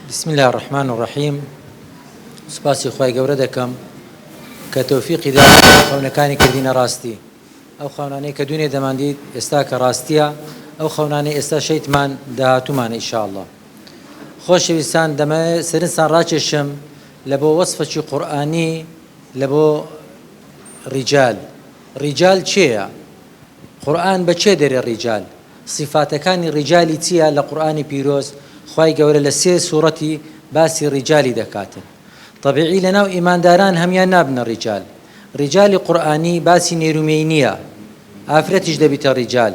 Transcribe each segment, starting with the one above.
بسم الله الرحمن الرحيم. سپاسی خوای گەورە دەکەم کە تەوفیقی دا خەونەکانی کردینە ڕاستی. ئەو خەونانەی کە دوێنێ دەماندید ئێستا کە ڕاستیە، ئەو خەونانەی ئێستا شەیتمان داهاتوومانە ئینشاءالله. خۆشەویستان، دەمەوێت سەرنجتان ڕاکێشم لە بۆ وەسفێکی قورئانی لە بۆ ڕیجال چێیە؟ قورئان بە چێ دەرێ ڕیجال؟ صفاتەکانی ڕیجالی چییە لە قورئانی پیرۆز؟ خوای گەورە لە سێ سوورەتی باسی ڕیجالی دەکاتن. طبیعی لەناو ئیمانداران هەمیان نابنە ڕیجال. ڕیجالی قورئانی باسی نێرومێی نییە، ئافرەتیش دەبیتە ڕیجال،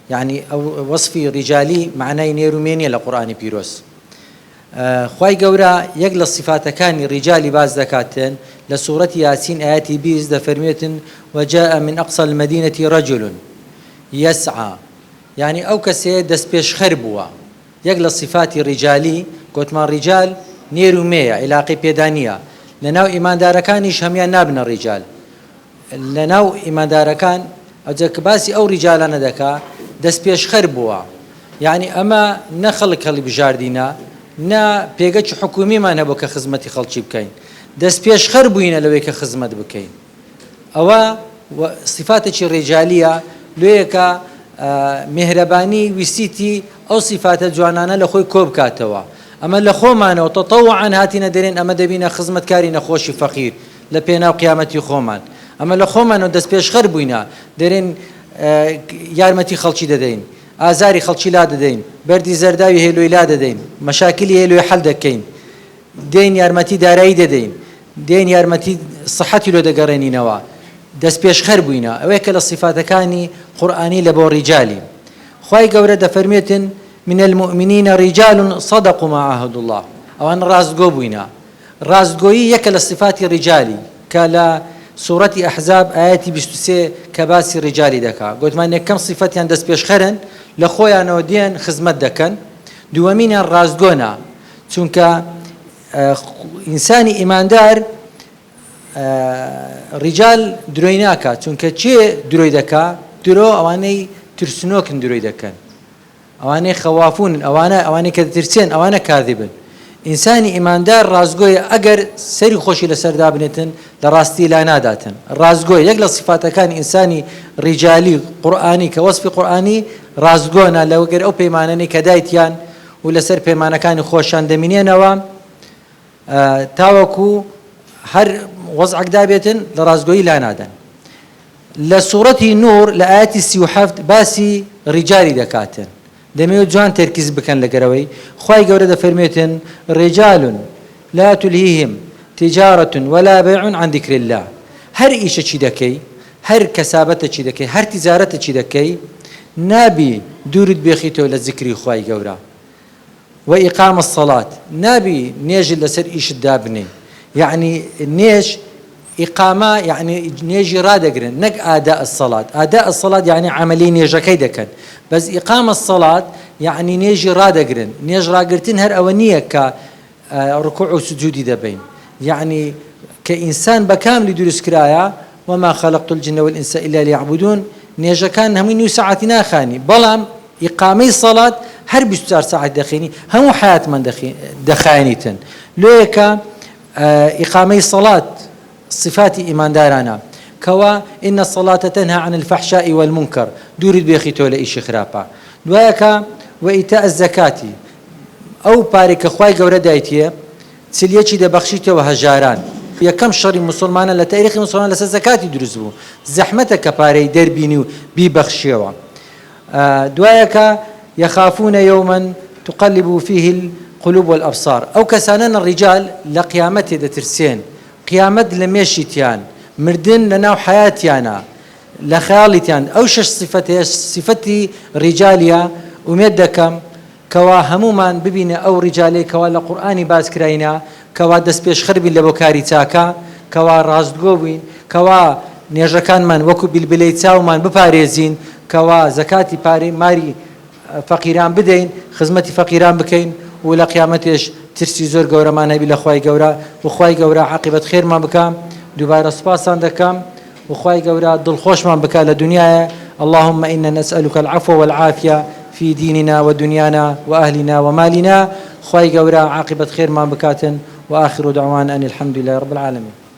یعنی ئەو وەسفی ڕیجالی معنای نێرومێ نییە لە قورئانی پیرۆز. خوای گەورە یەک لە صفاتەکانی ڕیجالی باز دەکاتن لە سوورەتی یاسین ئاەتی 20 دەفەرمێتن وجاء من أقصى المدينة رجل يسعى، یعنی ئەو کەسەیە دەستپێشخەر بووە. یەک لە صفاتی ڕیجالی گوتمان ڕیجال نێرومەیە، عیلاقی پێدا نییە. لەناو ئیماندارەکانیش هەمیان نابنە ڕیجال. لەناو ئیماندارەکان ئەوجا کە باسی ئەو ڕیجالانە دەکا دەستپێشخەر بووە، یعنی ئەمە نە خەڵک هەڵی بژاردینە، نە پێگەی حکومیمان هەبوو کە خزمەتی خەڵکی بکەین، دەستپێشخەر بووینە لەوەی کە خزمەت بکەین. ئەوە صفاتێکی ڕیجالیە، لێیەکە مهرەبانی ویسیتی ئەو صفاتە جوانانە لە خۆی کۆ بکاتەوە. ئەمە لە خۆمانەوە تەطەوعاً هاتینە دەرێن، ئەمە دەبینە خزمەتکاری نەخۆشی فەقیر لە پێناو قیامەتی خۆمان. ئەمە لە خۆمانەوە دەستپێشخەر بووینە، دەرێن یارمەتی خەڵکی دەدەین، ئازاری خەڵکی لا دەدەین، بەردی زەرداوی هێلوی لا دەدەین، مەشاکلی هێلوی حەل دەکەین، دێن یارمەتی دارایی دەدەین، دێن یارمەتی سەحەتی لۆ دەگەڕێنینەوە، دەستپێشخەر بووینە. ئەوەیە کە لە صفاتەکانی قورئانی لە بۆ ڕیجالی. خوای گەورە دەفەرمێتن من المؤمنين رجال صدقوا ما عاهدوا الله، ئەوان ڕاستگۆ بووینە. ڕاستگۆیی یەکە لە صفاتی ڕیجالی کە لە سوورەتی ئەحزاب ئاەتی 23 کە باسی ڕیجالی دەکات. گوتمان یەکەم صفەتیان دەستپێشخەرن، لە خۆیانەوە دێن خزمەت دەکەن. دووەمینیان ڕاستگۆنە، چونکە ئینسانی ئیماندار ڕیجال درۆی ناکات، چونکە چێ درۆی دەکات؟ درۆ ئەوانەی ترسنۆکن درۆی دەکەن، ئەوانەی خەوافونن، ئەوانەی کە دەترسێن ئەوانە کاذبن. ئینسانی ئیماندار ڕاستگۆیە، ئەگەر سەری خۆشی لەسەردا بنێتن لە ڕاستی لا ناداتن. ڕاستگۆی یەک لە صفاتەکانی ئینسانی ڕیجالی قورئانی کە وەسفی قورئانی ڕاستگۆنە، لەوەگەر ئەو پەیمانانەی کە دایتیان و لەسەر پەیمانەکانی خۆشیان دەمینێنەوە تاوەکو هەر وەزعێک دابێتن لە ڕاستگۆیی لا نادەن. لە سوورەتی نور لە ئاەتی 37 باسی ڕیجالی دەکاتن. دەمەوێت جوان تەرکیز بکەن لەگەرەوەی خوای گەورە دەفەرمێتن ڕیجال لا تلهیهم تجارة ولا بيع عن ذكر الله. هەر ئیشەکی دەکەی، هەر کەسابەتێکی دەکەی، هەر تیجارەتێکی دەکەی، نابی دوورت بێخیتەوە لە ذکری خوای گەورە. وإقام الصلاة، نابی نێژت لەسەر ئیشت دابنێ، یعنی نێژ إقامة يعني نيجي رادقرن نك أداء الصلاة. أداء الصلاة يعني عملي نيجا كيدكن، بس إقامة الصلاة يعني نيجي رادقرن، نيج راقرتين هر أونية كركوع وسجود دبين، يعني كإنسان بكامل يدرس كرايا وما خلقت الجن والإنس إلا ليعبدون. نيجا كان هم ساعتنا خاني بلام إقامة الصلاة هر 24 ساعة دخيني هم حياة من دخانيتن ليك إقامة الصلاة صفات إيمان دارانا كوا إن الصلاة تنهى عن الفحشاء والمنكر، دورد بيخيتو لإيش خرافة. دوايكا وإيتاء الزكاة، أو بارك خواي قورة دايتيه سليتشي دا بخشيته وهجاران. يا كم شر مسلمان لتاريخ مسلمان لسا زكاة درزبو زحمتك باري دربينيو ببخشيوا. دوايكا يخافون يوما تقلب فيه القلوب والأبصار، أو كسانان الرجال لقيامته دا ترسين، قيامت لميشيتيان، مردن لناو حياتيانا لخيالتيان. أو شش صفتي رجاليا وميدكم كوا همومان ببين أو رجالي كوا لقرآني باز كراينا كوا دس بيش خربين لبوكاري تاكا كوا رازدقوين كوا نيجاكان من وكو بالبليتاو من بباريزين كوا زكاتي باري ماري فقيران بدين خدمتي فقيران بكين ولا قيامتش ترسي زور گەورە مان هەبی لە خوای گەورە و خوای گەورە عاقبەت خێرمان بکەم، دووبارە سوپاسان دەکەم و خوای گەورە دڵخۆشمان بکە لە دنیاە. اللهم إنا نسألك العفو والعافية في ديننا ودنيانا وأهلنا ومالنا. خوای گەورە عاقبەت خێرمان بکاتن وآخر دعوانا أن الحمد لله رب العالمين.